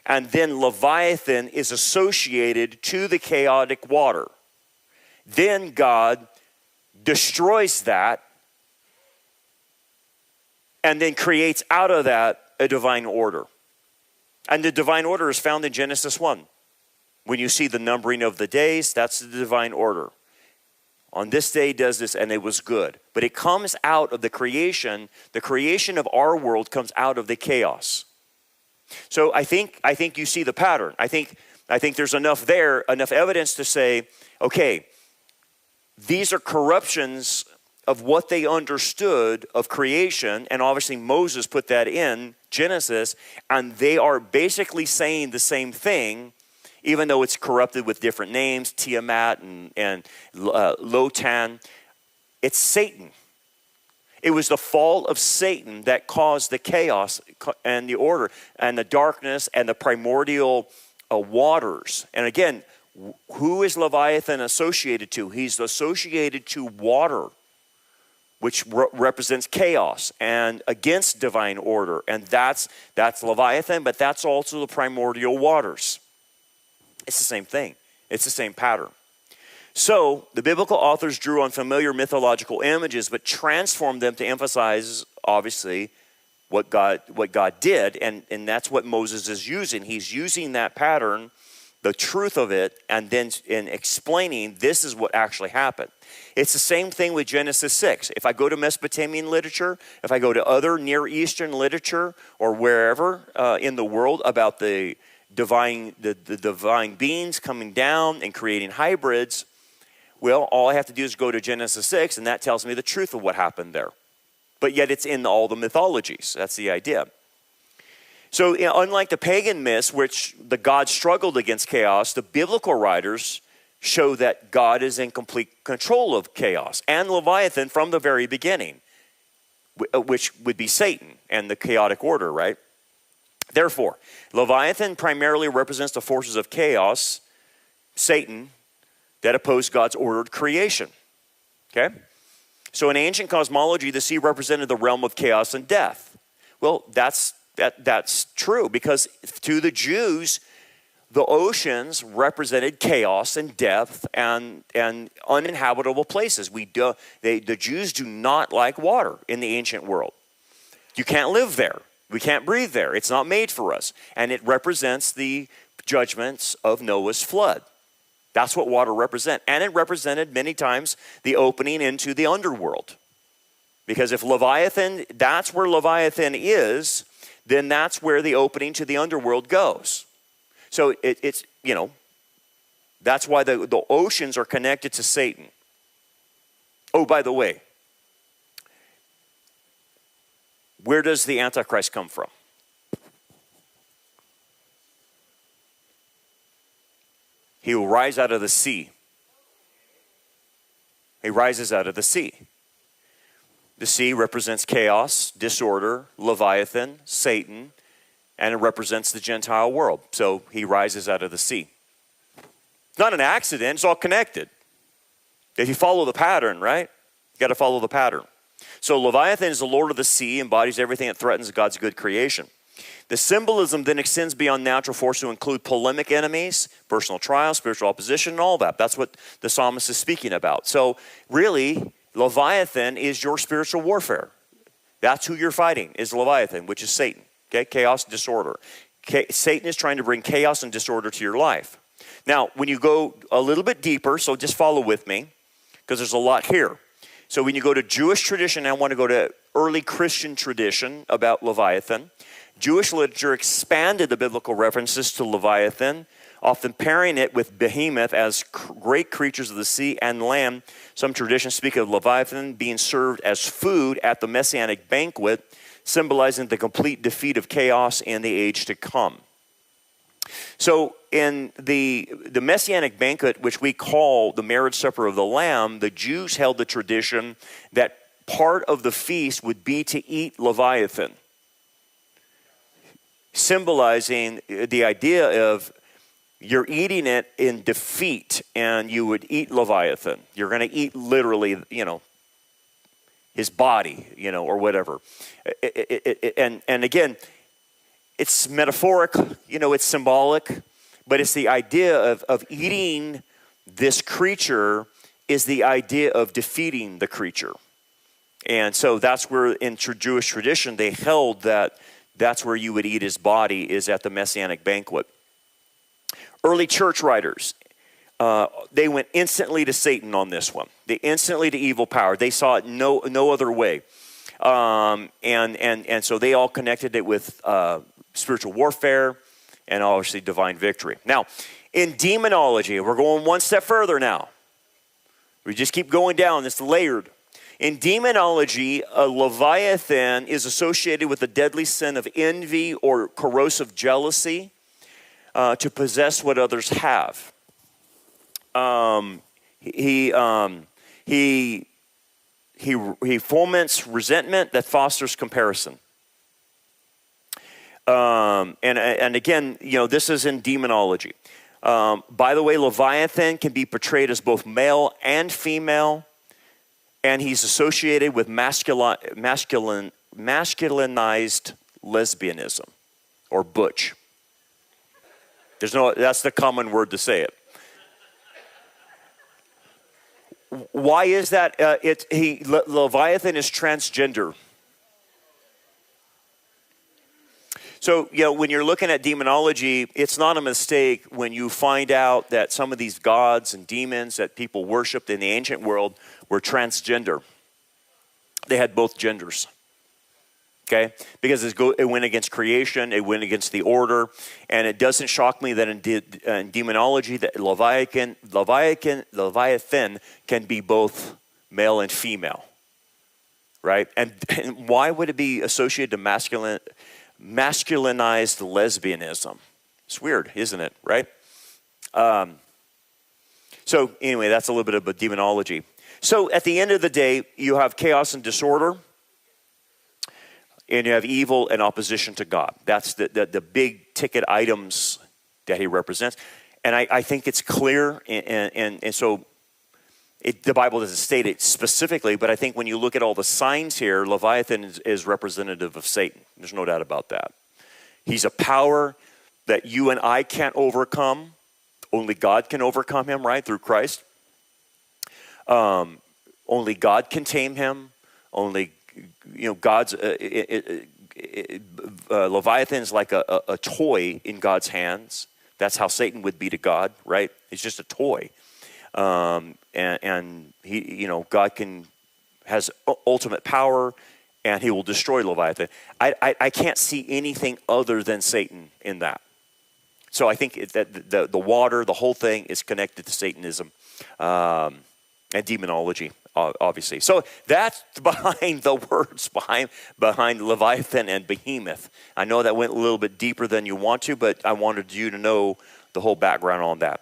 and then Leviathan is associated to the chaotic water. Then God destroys that and then creates out of that a divine order. And the divine order is found in Genesis 1. When you see the numbering of the days, that's the divine order. On this day does this, and it was good. But it comes out of the creation. The creation of our world comes out of the chaos. So I think you see the pattern. I think there's enough evidence to say, okay, these are corruptions of what they understood of creation, and obviously Moses put that in Genesis, and they are basically saying the same thing, even though it's corrupted with different names, Tiamat and Lotan. It's Satan. It was the fall of Satan that caused the chaos and the order and the darkness and the primordial waters. And again, who is Leviathan associated to? He's associated to water, which represents chaos and against divine order. And that's Leviathan, but that's also the primordial waters. It's the same thing. It's the same pattern. So the biblical authors drew on familiar mythological images, but transformed them to emphasize, obviously, what God did. And that's what Moses is using. He's using that pattern, the truth of it, and then in explaining this is what actually happened. It's the same thing with Genesis 6. If I go to Mesopotamian literature, if I go to other Near Eastern literature or wherever in the world about the divine beings coming down and creating hybrids, well, all I have to do is go to Genesis 6, and that tells me the truth of what happened there. But yet it's in all the mythologies. That's the idea. So unlike the pagan myths, which the gods struggled against chaos, the biblical writers show that God is in complete control of chaos and Leviathan from the very beginning, which would be Satan and the chaotic order, right? Therefore, Leviathan primarily represents the forces of chaos, Satan, that oppose God's ordered creation. Okay? So in ancient cosmology, the sea represented the realm of chaos and death. Well, that's true, because to the Jews, the oceans represented chaos and death and uninhabitable places. The Jews do not like water in the ancient world. You can't live there. We can't breathe there. It's not made for us. And it represents the judgments of Noah's flood. That's what water represents. And it represented many times the opening into the underworld. Because if Leviathan, that's where Leviathan is, then that's where the opening to the underworld goes. So it's, that's why the oceans are connected to Satan. Oh, by the way, where does the Antichrist come from? He will rise out of the sea. He rises out of the sea. The sea represents chaos, disorder, Leviathan, Satan, and it represents the Gentile world. So he rises out of the sea. It's not an accident. It's all connected. If you follow the pattern, right? You got to follow the pattern. So Leviathan is the Lord of the sea, embodies everything that threatens God's good creation. The symbolism then extends beyond natural force to include polemic enemies, personal trials, spiritual opposition, and all that. That's what the psalmist is speaking about. So really, Leviathan is your spiritual warfare. That's who you're fighting, is Leviathan, which is Satan. Okay, chaos, disorder. Satan is trying to bring chaos and disorder to your life. Now, when you go a little bit deeper, so just follow with me, because there's a lot here. So when you go to Jewish tradition, I want to go to early Christian tradition about Leviathan. Jewish literature expanded the biblical references to Leviathan, often pairing it with behemoth as great creatures of the sea and land. Some traditions speak of Leviathan being served as food at the Messianic banquet, symbolizing the complete defeat of chaos in the age to come. So in the Messianic banquet, which we call the marriage supper of the Lamb, the Jews held the tradition that part of the feast would be to eat Leviathan, symbolizing the idea of you're eating it in defeat, and you would eat Leviathan. You're going to eat literally, his body, or whatever. And again, it's metaphoric, it's symbolic, but it's the idea of eating this creature is the idea of defeating the creature. And so that's where in Jewish tradition they held that that's where you would eat his body, is at the Messianic banquet. Early church writers, they went instantly to Satan on this one. They instantly to evil power. They saw it no other way. And so they all connected it with spiritual warfare and obviously divine victory. Now, in demonology, we're going one step further now. We just keep going down. It's layered. In demonology, a Leviathan is associated with the deadly sin of envy or corrosive jealousy, to possess what others have. He foments resentment that fosters comparison. And again, this is in demonology. By the way, Leviathan can be portrayed as both male and female. and he's associated with masculinized lesbianism, or butch. That's the common word to say it. Why is that? Leviathan is transgender. So, when you're looking at demonology, it's not a mistake when you find out that some of these gods and demons that people worshipped in the ancient world were transgender. They had both genders. Okay? Because it went against creation, it went against the order, and it doesn't shock me that in demonology that Leviathan can be both male and female. Right? And why would it be associated to masculinized lesbianism? It's weird, isn't it? Right? So anyway, that's a little bit of demonology. So at the end of the day, you have chaos and disorder, and you have evil and opposition to God. That's the big ticket items that he represents. And I think it's clear, and so the Bible doesn't state it specifically, but I think when you look at all the signs here, Leviathan is representative of Satan. There's no doubt about that. He's a power that you and I can't overcome. Only God can overcome him, right, through Christ. Only God can tame him. Only, God's Leviathan is like a toy in God's hands. That's how Satan would be to God, right? It's just a toy. And he, God has ultimate power, and he will destroy Leviathan. I can't see anything other than Satan in that. So I think that the water, the whole thing is connected to Satanism and demonology, obviously. So that's behind the words behind Leviathan and Behemoth. I know that went a little bit deeper than you want to, but I wanted you to know the whole background on that.